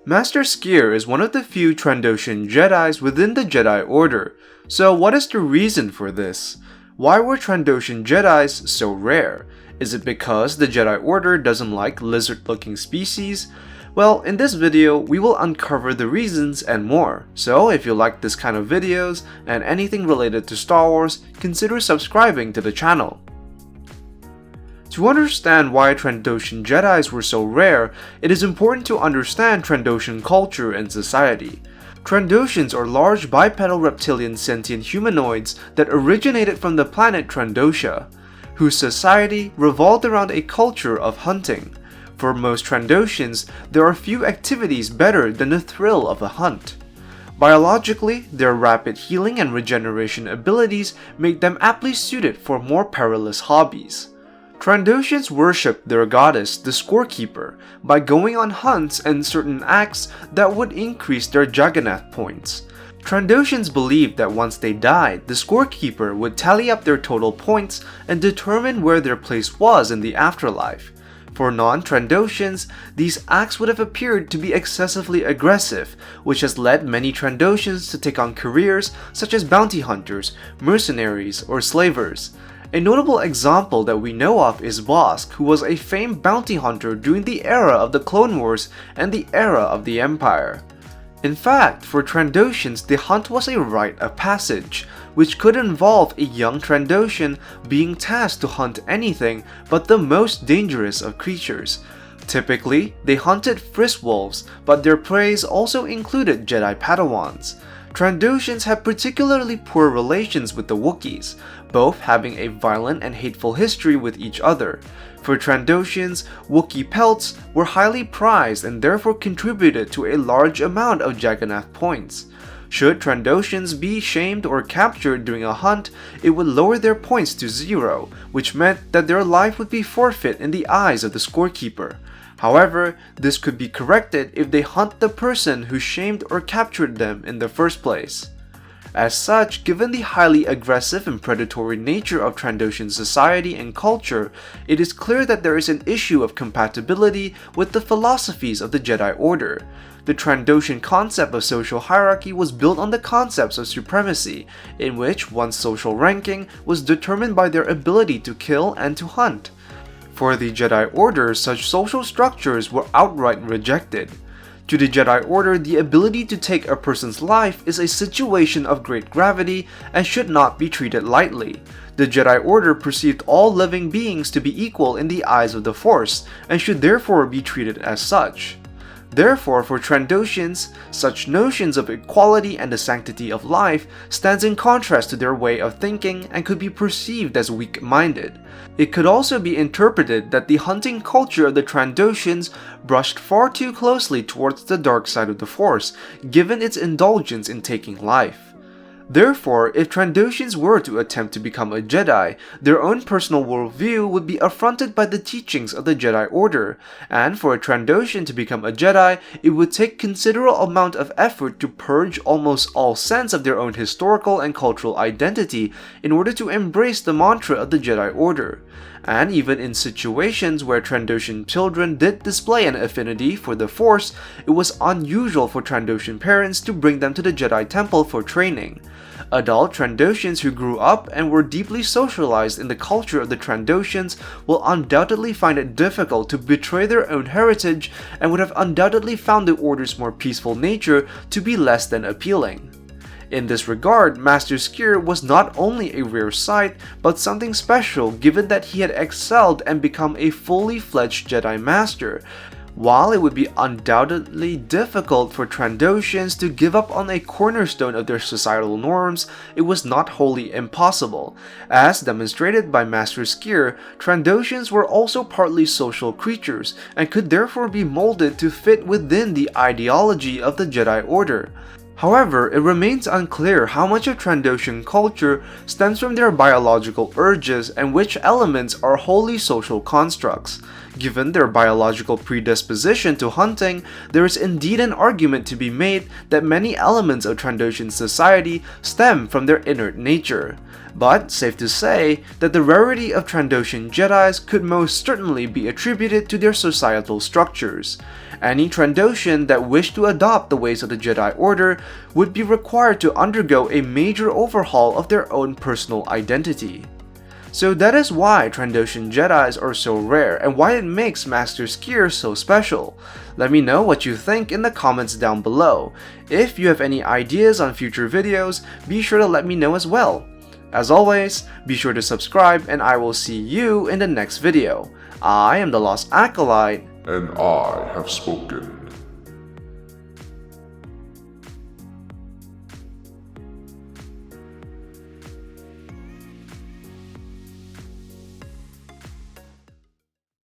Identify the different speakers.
Speaker 1: Master Sskeer is one of the few Trandoshan Jedis within the Jedi Order, so what is the reason for this? Why were Trandoshan Jedis so rare? Is it because the Jedi Order doesn't like lizard-looking species? Well, in this video, we will uncover the reasons and more, so if you like this kind of videos and anything related to Star Wars, consider subscribing to the channel. To understand why Trandoshan Jedis were so rare, it is important to understand Trandoshan culture and society. Trandoshans are large bipedal reptilian sentient humanoids that originated from the planet Trandosha, whose society revolved around a culture of hunting. For most Trandoshans, there are few activities better than the thrill of a hunt. Biologically, their rapid healing and regeneration abilities make them aptly suited for more perilous hobbies. Trandoshans worship their goddess, the Scorekeeper, by going on hunts and certain acts that would increase their jagannath points. Trandoshans believe that once they died, the Scorekeeper would tally up their total points and determine where their place was in the afterlife. For non-Trandoshans, these acts would have appeared to be excessively aggressive, which has led many Trandoshans to take on careers such as bounty hunters, mercenaries, or slavers. A notable example that we know of is Bossk, who was a famed bounty hunter during the era of the Clone Wars and the era of the Empire. In fact, for Trandoshans, the hunt was a rite of passage, which could involve a young Trandoshan being tasked to hunt anything but the most dangerous of creatures. Typically, they hunted frisk wolves, but their preys also included Jedi Padawans. Trandoshans have particularly poor relations with the Wookiees, both having a violent and hateful history with each other. For Trandoshans, Wookiee pelts were highly prized and therefore contributed to a large amount of jagannath points. Should Trandoshans be shamed or captured during a hunt, it would lower their points to 0, which meant that their life would be forfeit in the eyes of the Scorekeeper. However, this could be corrected if they hunt the person who shamed or captured them in the first place. As such, given the highly aggressive and predatory nature of Trandoshan society and culture, it is clear that there is an issue of compatibility with the philosophies of the Jedi Order. The Trandoshan concept of social hierarchy was built on the concepts of supremacy, in which one's social ranking was determined by their ability to kill and to hunt. For the Jedi Order, such social structures were outright rejected. To the Jedi Order, the ability to take a person's life is a situation of great gravity and should not be treated lightly. The Jedi Order perceived all living beings to be equal in the eyes of the Force and should therefore be treated as such. Therefore, for Trandoshans, such notions of equality and the sanctity of life stands in contrast to their way of thinking and could be perceived as weak-minded. It could also be interpreted that the hunting culture of the Trandoshans brushed far too closely towards the dark side of the Force, given its indulgence in taking life. Therefore, if Trandoshans were to attempt to become a Jedi, their own personal worldview would be affronted by the teachings of the Jedi Order, and for a Trandoshan to become a Jedi, it would take considerable amount of effort to purge almost all sense of their own historical and cultural identity in order to embrace the mantra of the Jedi Order. And even in situations where Trandoshan children did display an affinity for the Force, it was unusual for Trandoshan parents to bring them to the Jedi Temple for training. Adult Trandoshans who grew up and were deeply socialized in the culture of the Trandoshans will undoubtedly find it difficult to betray their own heritage and would have undoubtedly found the Order's more peaceful nature to be less than appealing. In this regard, Master Sskeer was not only a rare sight, but something special given that he had excelled and become a fully fledged Jedi Master. While it would be undoubtedly difficult for Trandoshans to give up on a cornerstone of their societal norms, it was not wholly impossible. As demonstrated by Master Sskeer, Trandoshans were also partly social creatures and could therefore be molded to fit within the ideology of the Jedi Order. However, it remains unclear how much of Trandoshan culture stems from their biological urges and which elements are wholly social constructs. Given their biological predisposition to hunting, there is indeed an argument to be made that many elements of Trandoshan society stem from their inert nature. But safe to say that the rarity of Trandoshan Jedis could most certainly be attributed to their societal structures. Any Trandoshan that wished to adopt the ways of the Jedi Order would be required to undergo a major overhaul of their own personal identity. So that is why Trandoshan Jedis are so rare and why it makes Master Sskeer so special. Let me know what you think in the comments down below. If you have any ideas on future videos, be sure to let me know as well. As always, be sure to subscribe and I will see you in the next video. I am the Lost Acolyte,
Speaker 2: and I have spoken.